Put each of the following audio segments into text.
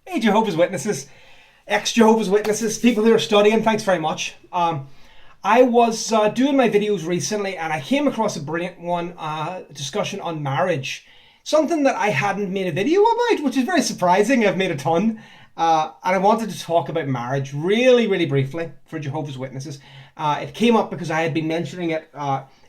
Hey, Jehovah's Witnesses, ex-Jehovah's Witnesses, people who are studying, thanks very much. I was doing my videos recently and I came across a brilliant one, discussion on marriage. Something that I hadn't made a video about, which is very surprising. I've made a ton. And I wanted to talk about marriage really, really briefly for Jehovah's Witnesses. It came up because I had been mentioning it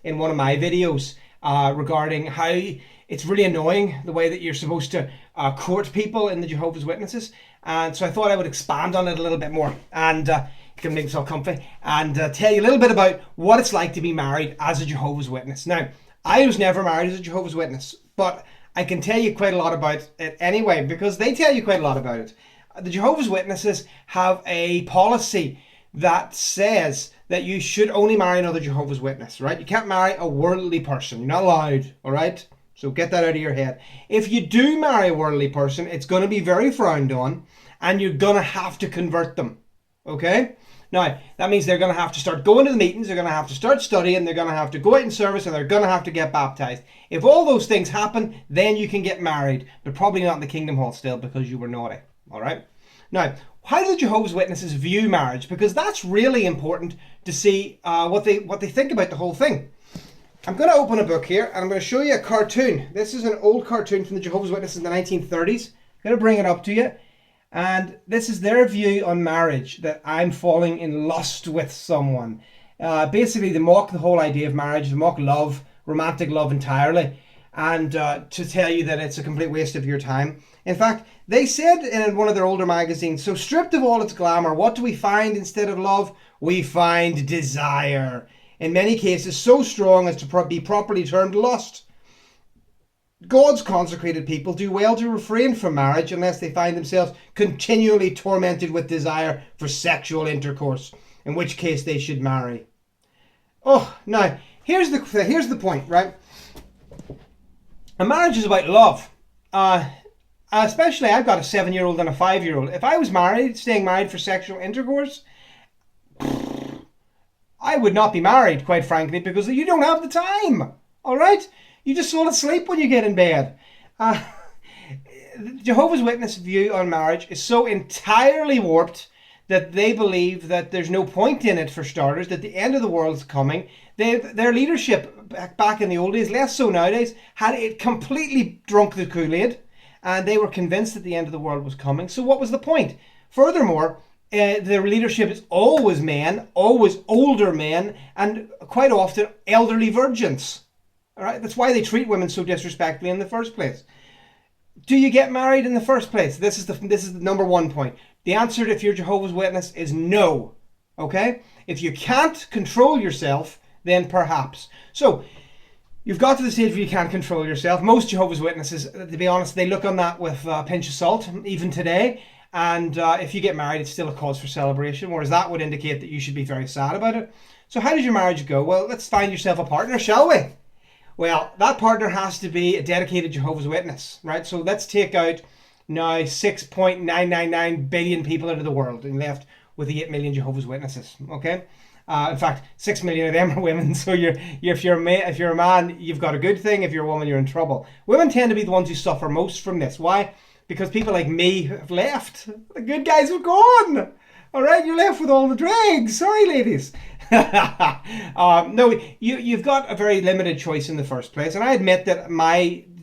in one of my videos regarding how it's really annoying the way that you're supposed to court people in the Jehovah's Witnesses. And so I thought I would expand on it a little bit more and you can make yourself comfy and tell you a little bit about what it's like to be married as a Jehovah's Witness. Now, I was never married as a Jehovah's Witness, but I can tell you quite a lot about it anyway because they tell you quite a lot about it. The Jehovah's Witnesses have a policy that says that you should only marry another Jehovah's Witness, right? You can't marry a worldly person. You're not allowed, all right? So get that out of your head. If you do marry a worldly person, it's going to be very frowned on and you're going to have to convert them, okay? Now, that means they're going to have to start going to the meetings, they're going to have to start studying, they're going to have to go out in service, and they're going to have to get baptized. If all those things happen, then you can get married, but probably not in the Kingdom Hall still because you were naughty, all right? Now, how do the Jehovah's Witnesses view marriage? Because that's really important to see what they think about the whole thing. I'm going to open a book here and I'm going to show you a cartoon. This is an old cartoon from the Jehovah's Witnesses in the 1930s. I'm going to bring it up to you. And this is their view on marriage, that I'm falling in lust with someone. Basically, they mock the whole idea of marriage, they mock love, romantic love entirely, and to tell you that it's a complete waste of your time. In fact, they said in one of their older magazines, so stripped of all its glamour, what do we find instead of love? We find desire. In many cases, so strong as to be properly termed lust. God's consecrated people do well to refrain from marriage unless they find themselves continually tormented with desire for sexual intercourse, in which case they should marry. Oh, now, here's the point, right? A marriage is about love. Especially, I've got a 7-year-old and a 5-year-old. If I was staying married for sexual intercourse, I would not be married, quite frankly, because you don't have the time, all right? You just fall asleep when you get in bed. Jehovah's Witness view on marriage is so entirely warped that they believe that there's no point in it, for starters, that the end of the world's coming. Their leadership back in the old days, less so nowadays, had it completely drunk the Kool-Aid, and they were convinced that the end of the world was coming. So what was the point? Furthermore, their leadership is always men, always older men, and quite often elderly virgins. All right, that's why they treat women so disrespectfully in the first place. Do you get married in the first place? This is the number one point. The answer, if you're Jehovah's Witness, is no. Okay? If you can't control yourself, then perhaps. So, you've got to the stage where you can't control yourself. Most Jehovah's Witnesses, to be honest, they look on that with a pinch of salt, even today. And if you get married, it's still a cause for celebration, whereas that would indicate that you should be very sad about it. So how does your marriage go? Well, let's find yourself a partner, shall we? Well, that partner has to be a dedicated Jehovah's Witness, right? So let's take out now 6.999 billion people out of the world and left with the 8 million Jehovah's Witnesses, okay? In fact, 6 million of them are women. So if you're a man, you've got a good thing. If you're a woman, you're in trouble. Women tend to be the ones who suffer most from this. Why? Because people like me have left. The good guys have gone. All right, you're left with all the dregs. Sorry, ladies. No, you've got a very limited choice in the first place. And I admit that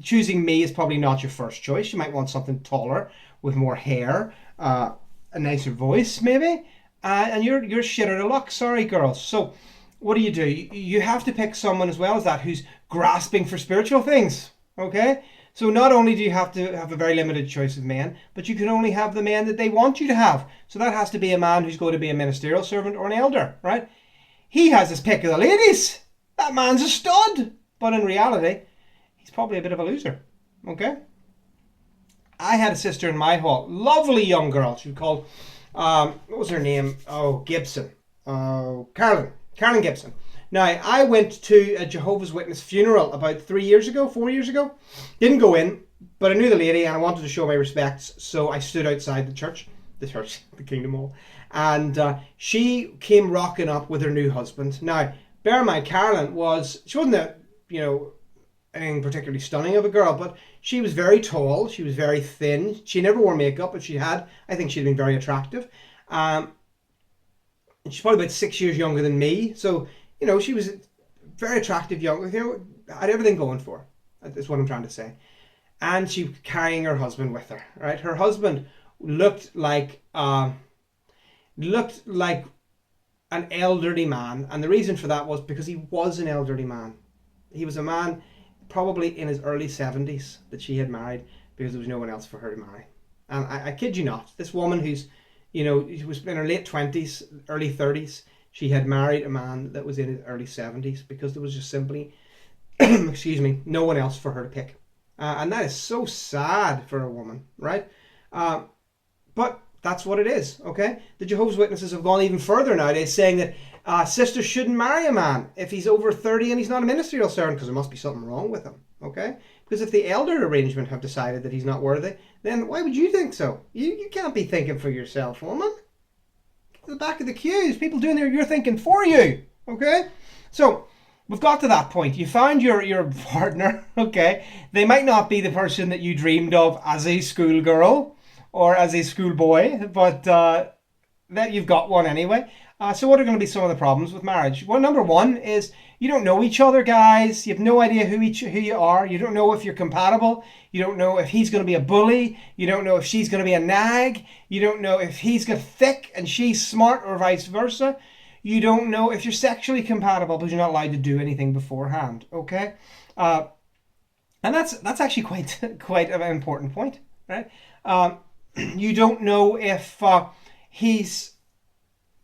choosing me is probably not your first choice. You might want something taller with more hair, a nicer voice maybe. And you're shit out of luck. Sorry, girls. So what do? You have to pick someone as well as that who's grasping for spiritual things. Okay? So not only do you have to have a very limited choice of men, but you can only have the men that they want you to have. So that has to be a man who's going to be a ministerial servant or an elder, right? He has his pick of the ladies. That man's a stud. But in reality, he's probably a bit of a loser, okay? I had a sister in my hall, lovely young girl. She was called, what was her name? Oh, Gibson. Carolyn Gibson. Now, I went to a Jehovah's Witness funeral about 4 years ago. Didn't go in, but I knew the lady and I wanted to show my respects, so I stood outside the Kingdom Hall, and she came rocking up with her new husband. Now, bear in mind, Carolyn wasn't anything particularly stunning of a girl, but she was very tall. She was very thin. She never wore makeup. If she had, I think she'd been very attractive. And she's probably about 6 years younger than me. So, she was very attractive, young. Had everything going for her. That's what I'm trying to say. And she was carrying her husband with her, right? Her husband looked like an elderly man. And the reason for that was because he was an elderly man. He was a man probably in his early 70s that she had married because there was no one else for her to marry. And I kid you not, this woman who's, she was in her late 20s, early 30s, she had married a man that was in his early 70s because there was just simply, excuse me, no one else for her to pick. And that is so sad for a woman, right? But that's what it is, okay? The Jehovah's Witnesses have gone even further nowadays, saying that sisters shouldn't marry a man if he's over 30 and he's not a ministerial servant, because there must be something wrong with him, okay? Because if the elder arrangement have decided that he's not worthy, then why would you think so? You can't be thinking for yourself, woman. Get to the back of the queue. There's people doing your thinking for you, okay? So we've got to that point. You found your partner, okay? They might not be the person that you dreamed of as a schoolgirl or as a schoolboy, but that you've got one anyway. So what are going to be some of the problems with marriage? Well, number one is you don't know each other, guys. You have no idea who you are. You don't know if you're compatible. You don't know if he's going to be a bully. You don't know if she's going to be a nag. You don't know if he's got thick and she's smart or vice versa. You don't know if you're sexually compatible, but you're not allowed to do anything beforehand, okay? And that's actually quite an important point, right? You don't know if he's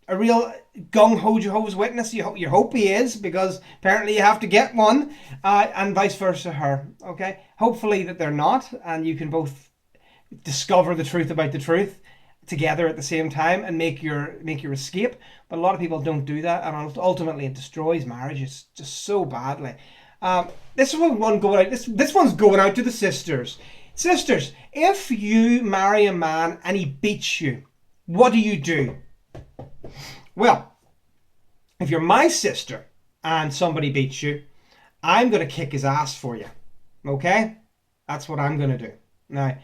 a real gung-ho Jehovah's Witness. You hope he is, because apparently you have to get one, and vice versa her, okay? Hopefully that they're not, and you can both discover the truth about the truth together at the same time and make your escape. But a lot of people don't do that, and ultimately it destroys marriages just so badly. This one going out. This one's going out to the sisters. Sisters, if you marry a man and he beats you, what do? Well, if you're my sister and somebody beats you, I'm going to kick his ass for you. Okay? That's what I'm going to do. Now,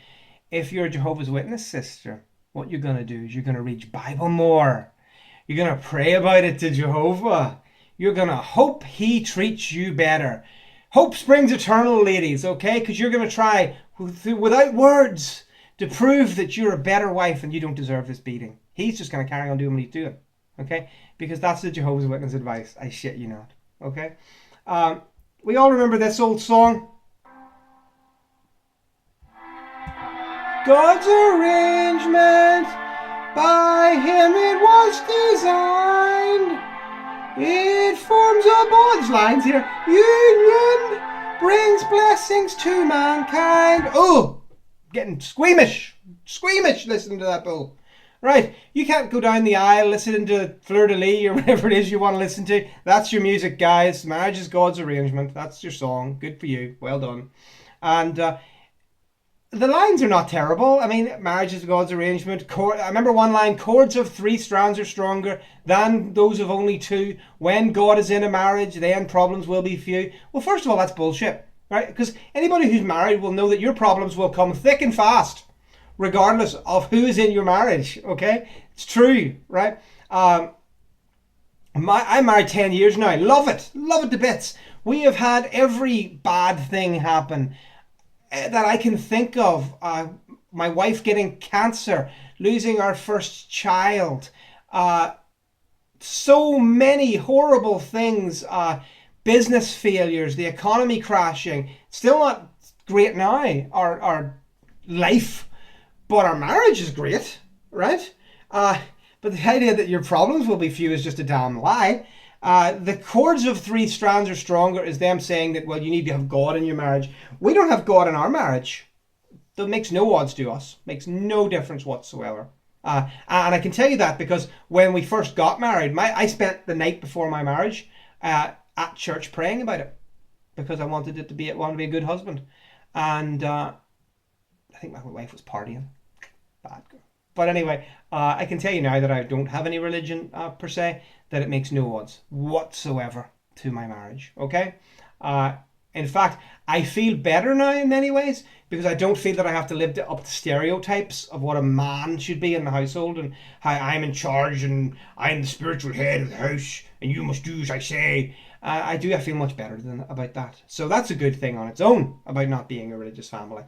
if you're a Jehovah's Witness sister, what you're going to do is you're going to read Bible more. You're going to pray about it to Jehovah. You're going to hope he treats you better. Hope springs eternal, ladies, okay? Because you're going to try, without words, to prove that you're a better wife and you don't deserve this beating. He's just going to carry on doing what he's doing, okay? Because that's the Jehovah's Witness advice. I shit you not, okay? We all remember this old song. God's arrangement, by him it was designed. It forms a bond's lines here. Union brings blessings to mankind. Oh, getting squeamish listening to that bull. Right, you can't go down the aisle listening to Fleur de Lis or whatever it is you want to listen to. That's your music, guys. Marriage is God's arrangement. That's your song. Good for you. Well done. And the lines are not terrible. I mean, marriage is God's arrangement. I remember one line, cords of 3 strands are stronger than those of only 2. When God is in a marriage, then problems will be few. Well, first of all, that's bullshit, right? Because anybody who's married will know that your problems will come thick and fast, regardless of who is in your marriage, okay? It's true, right? I'm married 10 years now. Love it to bits. We have had every bad thing happen that I can think of. My wife getting cancer, losing our first child, so many horrible things, business failures, the economy crashing. Still not great now, our life, but our marriage is great, right? But the idea that your problems will be few is just a damn lie. The cords of 3 strands are stronger is them saying that, well, you need to have God in your marriage. We don't have God in our marriage. That makes no odds to us. Makes no difference whatsoever. And I can tell you that because when we first got married, I spent the night before my marriage at church praying about it because I wanted to be a good husband. And I think my wife was partying. Bad girl. But anyway, I can tell you now that I don't have any religion per se, that it makes no odds whatsoever to my marriage, okay? In fact, I feel better now in many ways because I don't feel that I have to live up to stereotypes of what a man should be in the household and how I'm in charge and I'm the spiritual head of the house and you must do as I say. I feel much better about that. So that's a good thing on its own about not being a religious family.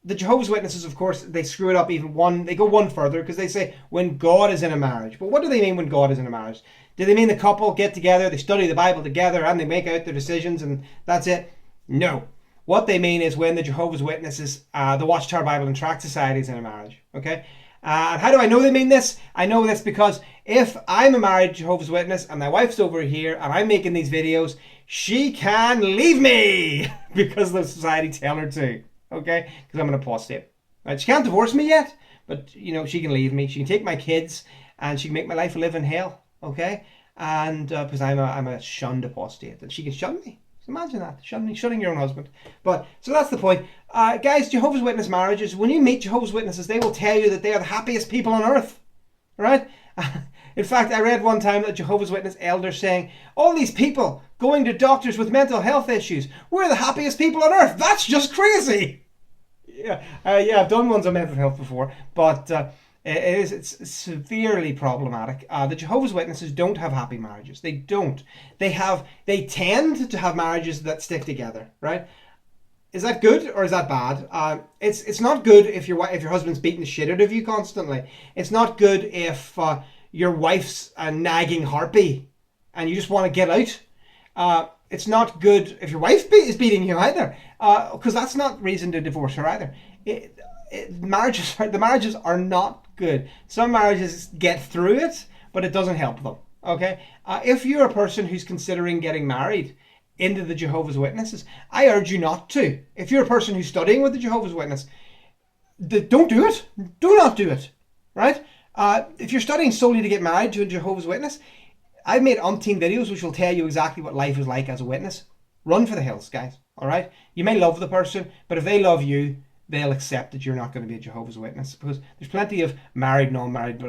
The Jehovah's Witnesses, of course, they screw it up they go one further because they say when God is in a marriage. But what do they mean when God is in a marriage? Do they mean the couple get together, they study the Bible together and they make out their decisions and that's it? No. What they mean is when the Jehovah's Witnesses, the Watchtower Bible and Tract Society is in a marriage. Okay? And how do I know they mean this? I know this because if I'm a married Jehovah's Witness and my wife's over here and I'm making these videos, she can leave me because the society tell her to. Okay? Because I'm an apostate. Right? She can't divorce me yet, but she can leave me. She can take my kids and she can make my life a living hell. Okay? And because I'm a shunned apostate and she can shun me. Imagine that, shunning your own husband. But so that's the point, guys. Jehovah's Witness marriages. When you meet Jehovah's Witnesses, they will tell you that they are the happiest people on earth, right? In fact, I read one time that Jehovah's Witness elders saying, "All these people going to doctors with mental health issues, we're the happiest people on earth." That's just crazy. Yeah, I've done ones on mental health before, but it's severely problematic. The Jehovah's Witnesses don't have happy marriages. They don't. They tend to have marriages that stick together, right? Is that good or is that bad? It's not good if your husband's beating the shit out of you constantly. It's not good if your wife's a nagging harpy and you just want to get out. It's not good if your wife is beating you either, because that's not reason to divorce her either. The marriages are not good. Some marriages get through it, but it doesn't help them. Okay, if you're a person who's considering getting married into the Jehovah's Witnesses, I urge you not to. If you're a person who's studying with the Jehovah's Witness, don't do it. Do not do it. Right? If you're studying solely to get married to a Jehovah's Witness, I've made umpteen videos which will tell you exactly what life is like as a witness. Run for the hills, guys. All right. You may love the person, but if they love you, they'll accept that you're not going to be a Jehovah's Witness, because there's plenty of married, non-married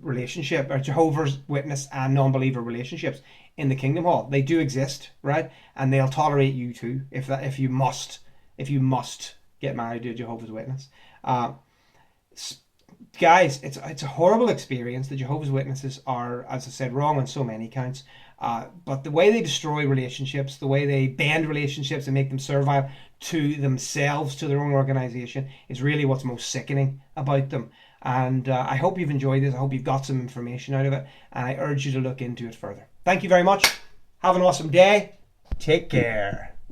relationship or Jehovah's Witness and non-believer relationships in the Kingdom Hall. They do exist, right? And they'll tolerate you too if you must get married to a Jehovah's Witness. Guys, it's a horrible experience. The Jehovah's Witnesses are, as I said, wrong on so many counts. But the way they destroy relationships, the way they bend relationships and make them servile to themselves, to their own organization, is really what's most sickening about them. And I hope you've enjoyed this. I hope you've got some information out of it. And I urge you to look into it further. Thank you very much. Have an awesome day. Take care.